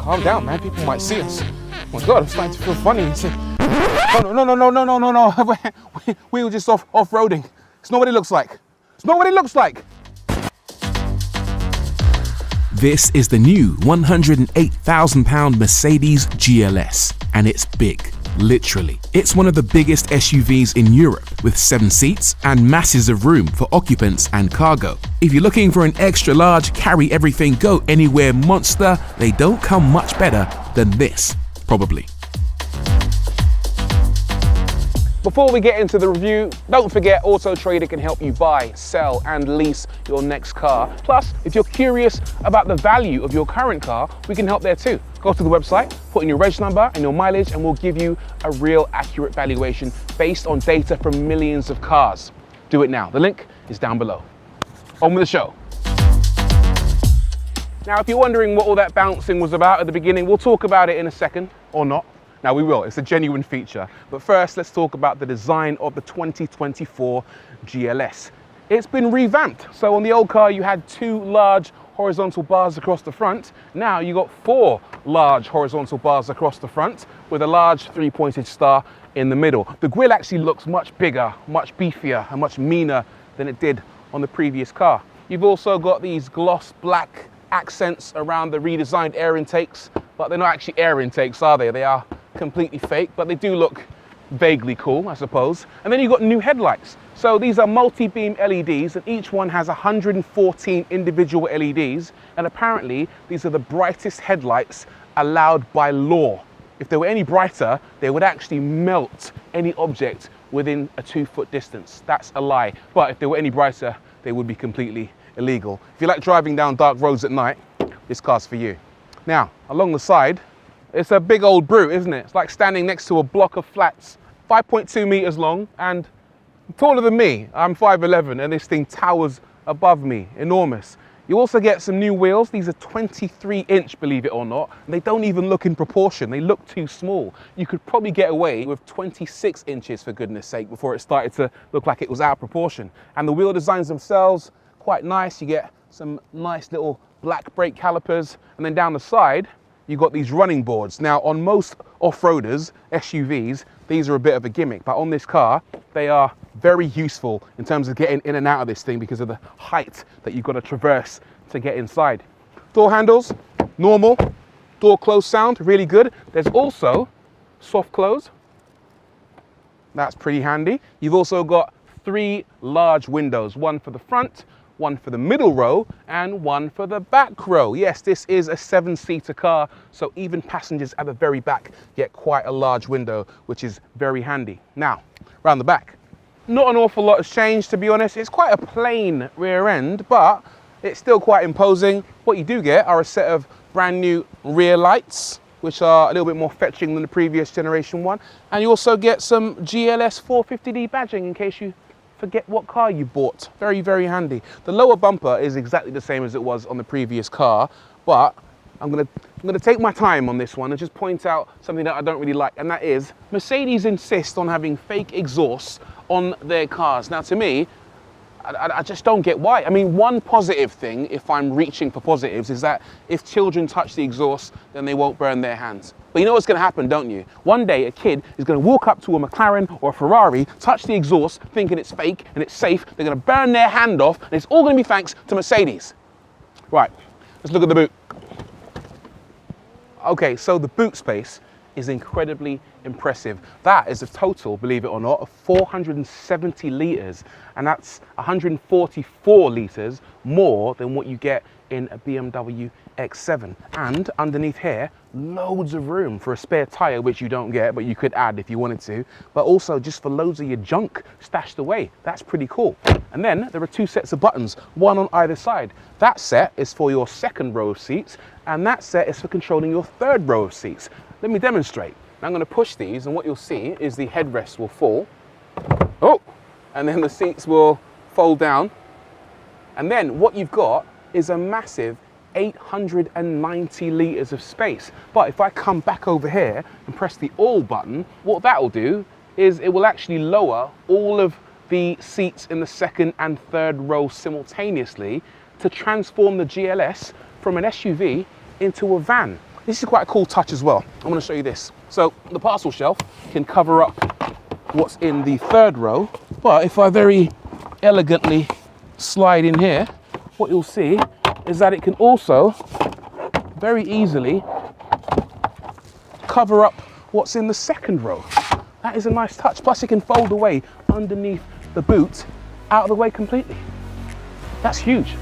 calm down, man. People might see us. Oh my God, I'm starting to feel funny. No. We were just off-roading. It's not what it looks like. It's not what it looks like. This is the new £108,000 Mercedes GLS, and it's big. Literally. It's one of the biggest SUVs in Europe, with 7 seats and masses of room for occupants and cargo. If you're looking for an extra large, carry everything, go anywhere monster, they don't come much better than this, probably. Before we get into the review, don't forget Auto Trader can help you buy, sell and lease your next car. Plus, if you're curious about the value of your current car, we can help there too. Go to the website, put in your reg number and your mileage, and we'll give you a real accurate valuation based on data from millions of cars. Do it now. The link is down below. On with the show. Now, if you're wondering what all that bouncing was about at the beginning, we'll talk about it in a second, or not. Now we will, it's a genuine feature. But first, let's talk about the design of the 2024 GLS. It's been revamped. So on the old car, you had 2 large horizontal bars across the front. Now you got 4 large horizontal bars across the front with a large 3-pointed star in the middle. The grille actually looks much bigger, much beefier, and much meaner than it did on the previous car. You've also got these gloss black accents around the redesigned air intakes, but they're not actually air intakes, are they? They are completely fake, but they do look vaguely cool, I suppose. And then you've got new headlights. So these are multi-beam LEDs, and each one has 114 individual LEDs, and apparently these are the brightest headlights allowed by law. If they were any brighter, they would actually melt any object within a 2-foot distance. That's a lie. But if they were any brighter, they would be completely illegal. If you like driving down dark roads at night, this car's for you. Now, along the side, it's a big old brute, isn't it? It's like standing next to a block of flats, 5.2 meters long and taller than me. I'm 5'11", and this thing towers above me, enormous. You also get some new wheels. These are 23-inch, believe it or not. And they don't even look in proportion. They look too small. You could probably get away with 26 inches, for goodness sake, before it started to look like it was out of proportion. And the wheel designs themselves, quite nice. You get some nice little black brake calipers. And then down the side, you've got these running boards. Now, on most off-roaders, SUVs, these are a bit of a gimmick, but on this car, they are very useful in terms of getting in and out of this thing because of the height that you've got to traverse to get inside. Door handles, normal. Door close sound, really good. There's also soft close. That's pretty handy. You've also got 3 large windows, one for the front, one for the middle row, and one for the back row. Yes, this is a 7-seater car, so even passengers at the very back get quite a large window, which is very handy. Now, round the back. Not an awful lot has changed, to be honest. It's quite a plain rear end, but it's still quite imposing. What you do get are a set of brand new rear lights, which are a little bit more fetching than the previous generation one. And you also get some GLS 450D badging in case you forget what car you bought. Very, very handy. The lower bumper is exactly the same as it was on the previous car, but I'm gonna take my time on this one and just point out something that I don't really like, and that is Mercedes insist on having fake exhausts on their cars. Now, to me, I just don't get why. I mean, one positive thing, if I'm reaching for positives, is that if children touch the exhaust, then they won't burn their hands. But you know what's going to happen, don't you? One day, a kid is going to walk up to a McLaren or a Ferrari, touch the exhaust, thinking it's fake and it's safe. They're going to burn their hand off, and it's all going to be thanks to Mercedes. Right, let's look at the boot. Okay, so the boot space is incredibly impressive. That is a total, believe it or not, of 470 litres, and that's 144 litres more than what you get in a BMW X7. And underneath here, loads of room for a spare tyre, which you don't get, but you could add if you wanted to, but also just for loads of your junk stashed away. That's pretty cool. And then there are 2 sets of buttons, one on either side. That set is for your 2nd row of seats, and that set is for controlling your 3rd row of seats. Let me demonstrate. Now I'm going to push these, and what you'll see is the headrest will fall. Oh, and then the seats will fold down. And then what you've got is a massive 890 litres of space. But if I come back over here and press the all button, what that will do is it will actually lower all of the seats in the 2nd and 3rd row simultaneously to transform the GLS from an SUV into a van. this is quite a cool touch as well. I'm gonna show you this. So the parcel shelf can cover up what's in the third row, but if I very elegantly slide in here, what you'll see is that it can also very easily cover up what's in the second row. That is a nice touch. Plus it can fold away underneath the boot out of the way completely. That's huge.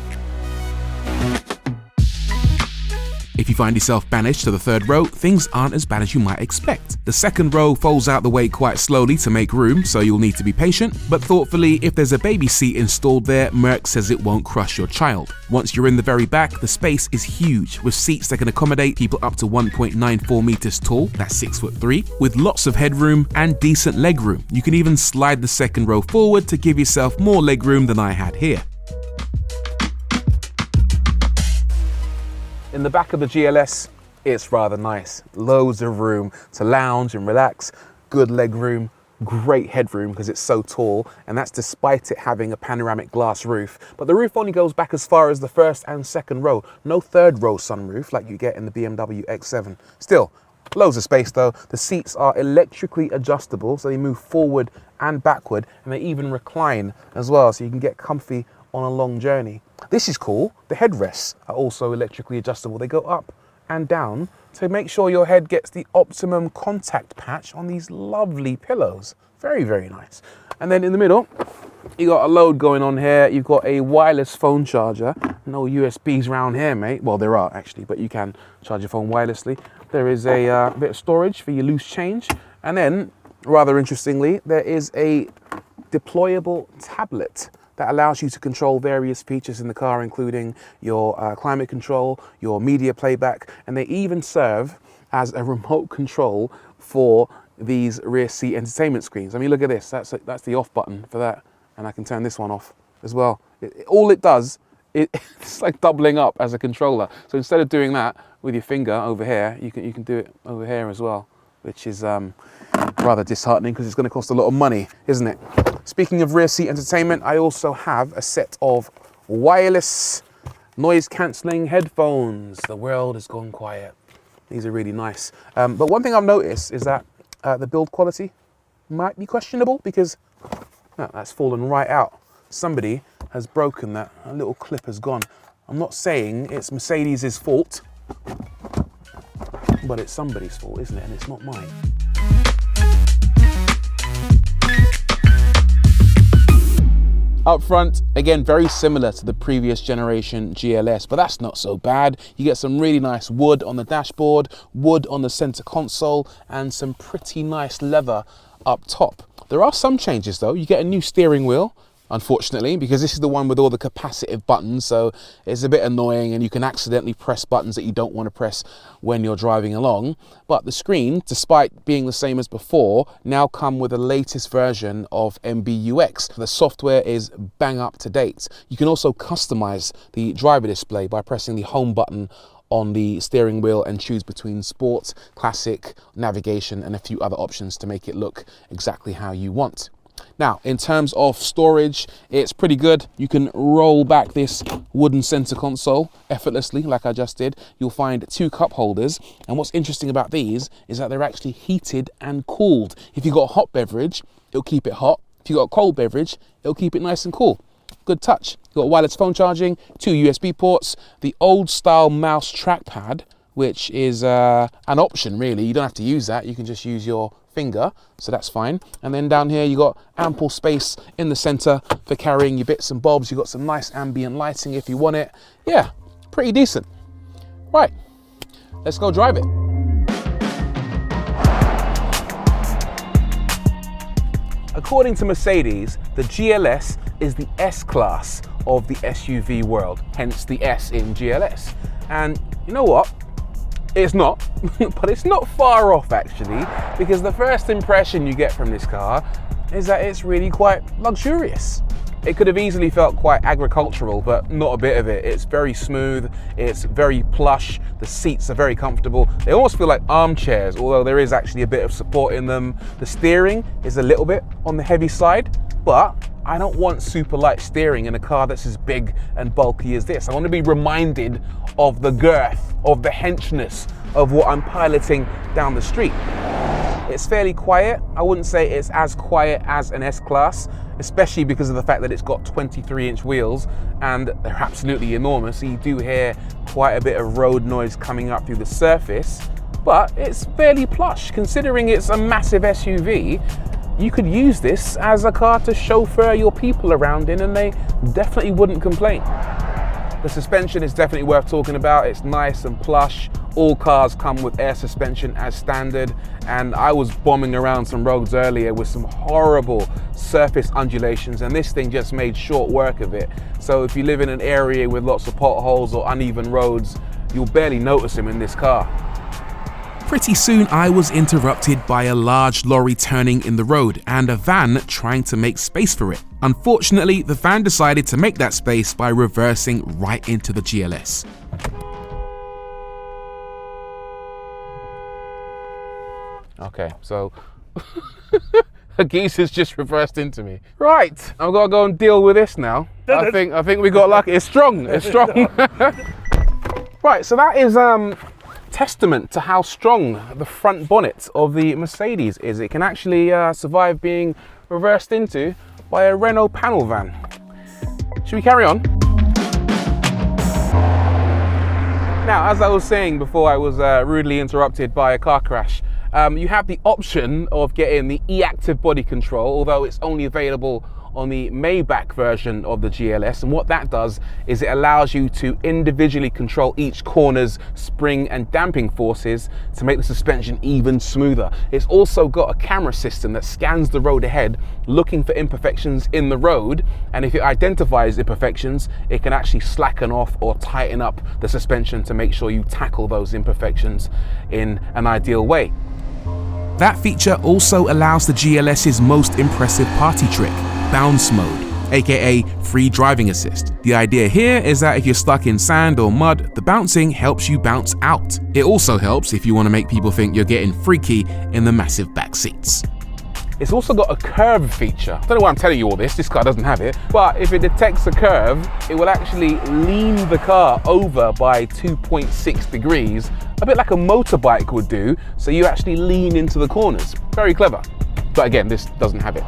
If you find yourself banished to the third row, things aren't as bad as you might expect. The second row folds out the way quite slowly to make room, so you'll need to be patient, but thoughtfully, if there's a baby seat installed there, Merck says it won't crush your child. Once you're in the very back, the space is huge, with seats that can accommodate people up to 1.94 meters tall, that's 6'3", with lots of headroom and decent legroom. You can even slide the second row forward to give yourself more legroom than I had here. In the back of the GLS, it's rather nice. Loads of room to lounge and relax, good leg room, great headroom because it's so tall, and that's despite it having a panoramic glass roof. But the roof only goes back as far as the first and second row. No third row sunroof like you get in the BMW X7. Still, loads of space though. The seats are electrically adjustable, so they move forward and backward, and they even recline as well, so you can get comfy on a long journey. This is cool. The headrests are also electrically adjustable. They go up and down to make sure your head gets the optimum contact patch on these lovely pillows. Very, very nice. And then in the middle, you got a load going on here. You've got a wireless phone charger. No USBs around here, mate. Well, there are actually, but you can charge your phone wirelessly. There is a bit of storage for your loose change. And then, rather interestingly, there is a deployable tablet that allows you to control various features in the car, including your climate control, your media playback, and they even serve as a remote control for these rear seat entertainment screens. I mean, look at this. That's the off button for that, and I can turn this one off as well. All it does, it's like doubling up as a controller. So instead of doing that with your finger over here, you can do it over here as well, which is rather disheartening because it's going to cost a lot of money, isn't it? Speaking of rear seat entertainment, I also have a set of wireless noise cancelling headphones. The world has gone quiet. These are really nice. But one thing I've noticed is that the build quality might be questionable because that's fallen right out. Somebody has broken that. A little clip has gone. I'm not saying it's Mercedes' fault, but it's somebody's fault, isn't it? And it's not mine. Up front, again, very similar to the previous generation GLS, but that's not so bad. You get some really nice wood on the dashboard, wood on the center console, and some pretty nice leather up top. There are some changes though. You get a new steering wheel, unfortunately, because this is the one with all the capacitive buttons, so it's a bit annoying and you can accidentally press buttons that you don't want to press when you're driving along. But the screen, despite being the same as before, now come with the latest version of MBUX. The software is bang up to date. You can also customize the driver display by pressing the home button on the steering wheel and choose between sport, classic, navigation, and a few other options to make it look exactly how you want. Now, in terms of storage, it's pretty good. You can roll back this wooden center console effortlessly, like I just did. You'll find 2 cup holders. And what's interesting about these is that they're actually heated and cooled. If you've got a hot beverage, it'll keep it hot. If you've got a cold beverage, it'll keep it nice and cool. Good touch. You've got wireless phone charging, 2 USB ports, the old style mouse trackpad, which is an option really. You don't have to use that. You can just use your finger, so that's fine. And then down here you got ample space in the center for carrying your bits and bobs. You got some nice ambient lighting if you want it. Yeah, pretty decent. Right, let's go drive it. According to Mercedes, the GLS is the S-Class of the SUV world, hence the S in GLS. And you know what? It's not, but it's not far off actually, because the first impression you get from this car is that it's really quite luxurious. It could have easily felt quite agricultural, but not a bit of it. It's very smooth, it's very plush, the seats are very comfortable. They almost feel like armchairs, although there is actually a bit of support in them. The steering is a little bit on the heavy side, but I don't want super light steering in a car that's as big and bulky as this. I want to be reminded of the girth of the henchness of what I'm piloting down the street. It's fairly quiet. I wouldn't say it's as quiet as an S-Class, especially because of the fact that it's got 23-inch wheels and they're absolutely enormous. So you do hear quite a bit of road noise coming up through the surface, but it's fairly plush. Considering it's a massive SUV, you could use this as a car to chauffeur your people around in and they definitely wouldn't complain. The suspension is definitely worth talking about. It's nice and plush. All cars come with air suspension as standard, and I was bombing around some roads earlier with some horrible surface undulations, and this thing just made short work of it. So if you live in an area with lots of potholes or uneven roads, you'll barely notice them in this car. Pretty soon I was interrupted by a large lorry turning in the road and a van trying to make space for it. Unfortunately, the van decided to make that space by reversing right into the GLS. Okay, so a geeser's just reversed into me. Right, I've got to go and deal with this now. I think we got lucky. It's strong. It's strong. Right, so that is testament to how strong the front bonnet of the Mercedes is. It can actually survive being reversed into by a Renault panel van. Should we carry on? Now, as I was saying before I was rudely interrupted by a car crash, you have the option of getting the e-active body control, although it's only available on the Maybach version of the GLS, and what that does is it allows you to individually control each corner's spring and damping forces to make the suspension even smoother. It's also got a camera system that scans the road ahead looking for imperfections in the road, and if it identifies imperfections, it can actually slacken off or tighten up the suspension to make sure you tackle those imperfections in an ideal way. That feature also allows the GLS's most impressive party trick, bounce mode, aka free driving assist. The idea here is that if you're stuck in sand or mud, the bouncing helps you bounce out. It also helps if you want to make people think you're getting freaky in the massive back seats. It's also got a curve feature. I don't know why I'm telling you all this, this car doesn't have it, but if it detects a curve, it will actually lean the car over by 2.6 degrees, a bit like a motorbike would do, so you actually lean into the corners. Very clever. But again, this doesn't have it.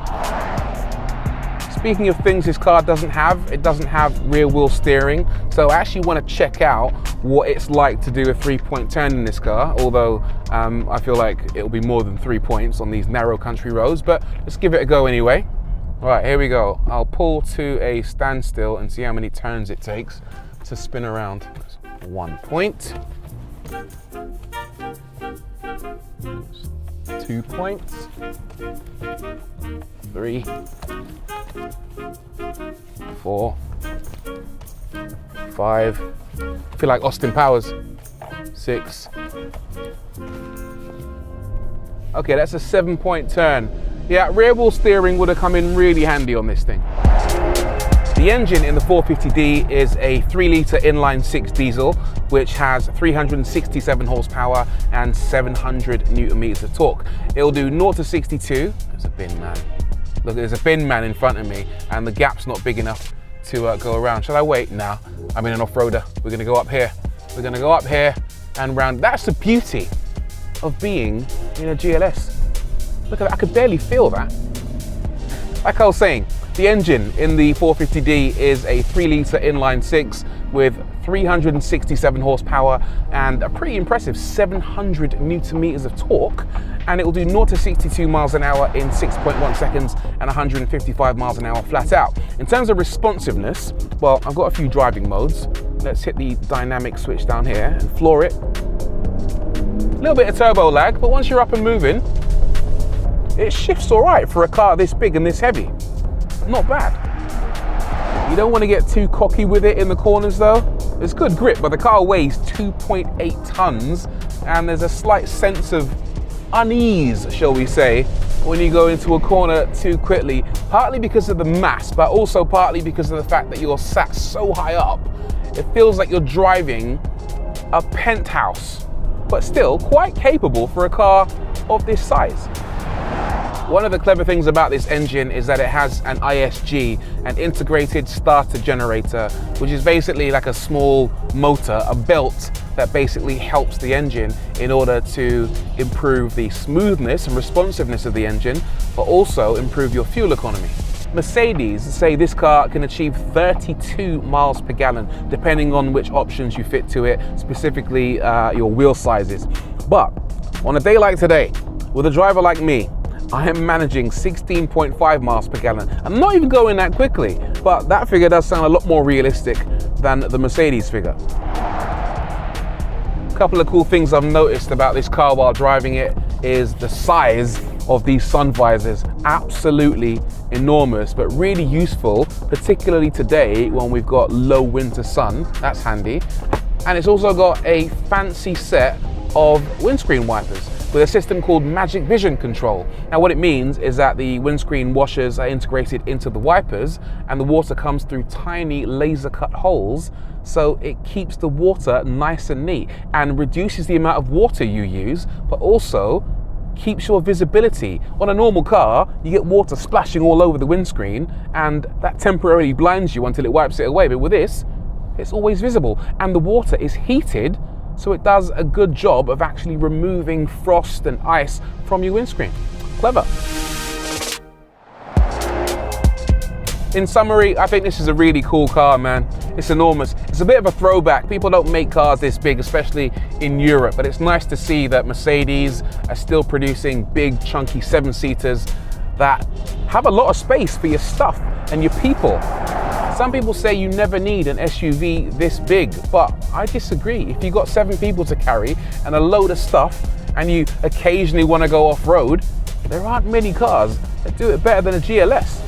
Speaking of things this car doesn't have, it doesn't have rear wheel steering, so I actually want to check out what it's like to do a 3-point turn in this car, although I feel like it'll be more than 3 points on these narrow country roads, but let's give it a go anyway. Right, here we go. I'll pull to a standstill and see how many turns it takes to spin around. 1 point. 2 points. 3. 4. 5. I feel like Austin Powers. 6. Okay, that's a 7-point turn. Yeah, rear wheel steering would have come in really handy on this thing. The engine in the 450D is a 3-litre inline-6 diesel, which has 367 horsepower and 700 newton meters of torque. It'll do 0 to 62. There's a bin man. Look, there's a bin man in front of me, and the gap's not big enough to go around. Shall I wait? Nah, I'm in an off-roader. We're gonna go up here. We're gonna go up here and round. That's the beauty of being in a GLS. Look at that, I could barely feel that. Like I was saying, the engine in the 450D is a 3-litre inline-6 with 367 horsepower and a pretty impressive 700 newton meters of torque, and it will do 0 to 62 miles an hour in 6.1 seconds and 155 miles an hour flat out. In terms of responsiveness, well, I've got a few driving modes. Let's hit the dynamic switch down here and floor it. A little bit of turbo lag, but once you're up and moving, it shifts all right for a car this big and this heavy. Not bad. You don't want to get too cocky with it in the corners though. It's good grip, but the car weighs 2.8 tons and there's a slight sense of unease, shall we say, when you go into a corner too quickly, partly because of the mass, but also partly because of the fact that you're sat so high up. It feels like you're driving a penthouse, but still quite capable for a car of this size. One of the clever things about this engine is that it has an ISG, an integrated starter generator, which is basically like a small motor, a belt that basically helps the engine in order to improve the smoothness and responsiveness of the engine, but also improve your fuel economy. Mercedes say this car can achieve 32 miles per gallon, depending on which options you fit to it, specifically your wheel sizes. But on a day like today, with a driver like me, I am managing 16.5 miles per gallon. I'm not even going that quickly, but that figure does sound a lot more realistic than the Mercedes figure. A couple of cool things I've noticed about this car while driving it is the size of these sun visors. Absolutely enormous, but really useful, particularly today when we've got low winter sun. That's handy. And it's also got a fancy set of windscreen wipers with a system called Magic Vision Control. Now what it means is that the windscreen washers are integrated into the wipers and the water comes through tiny laser cut holes, so it keeps the water nice and neat and reduces the amount of water you use, but also keeps your visibility. On a normal car, you get water splashing all over the windscreen and that temporarily blinds you until it wipes it away, but with this, it's always visible and the water is heated, so it does a good job of actually removing frost and ice from your windscreen. Clever. In summary, I think this is a really cool car, man. It's enormous. It's a bit of a throwback. People don't make cars this big, especially in Europe, but it's nice to see that Mercedes are still producing big, chunky 7-seaters that have a lot of space for your stuff and your people. Some people say you never need an SUV this big, but I disagree. If you've got 7 people to carry and a load of stuff and you occasionally want to go off-road, there aren't many cars that do it better than a GLS.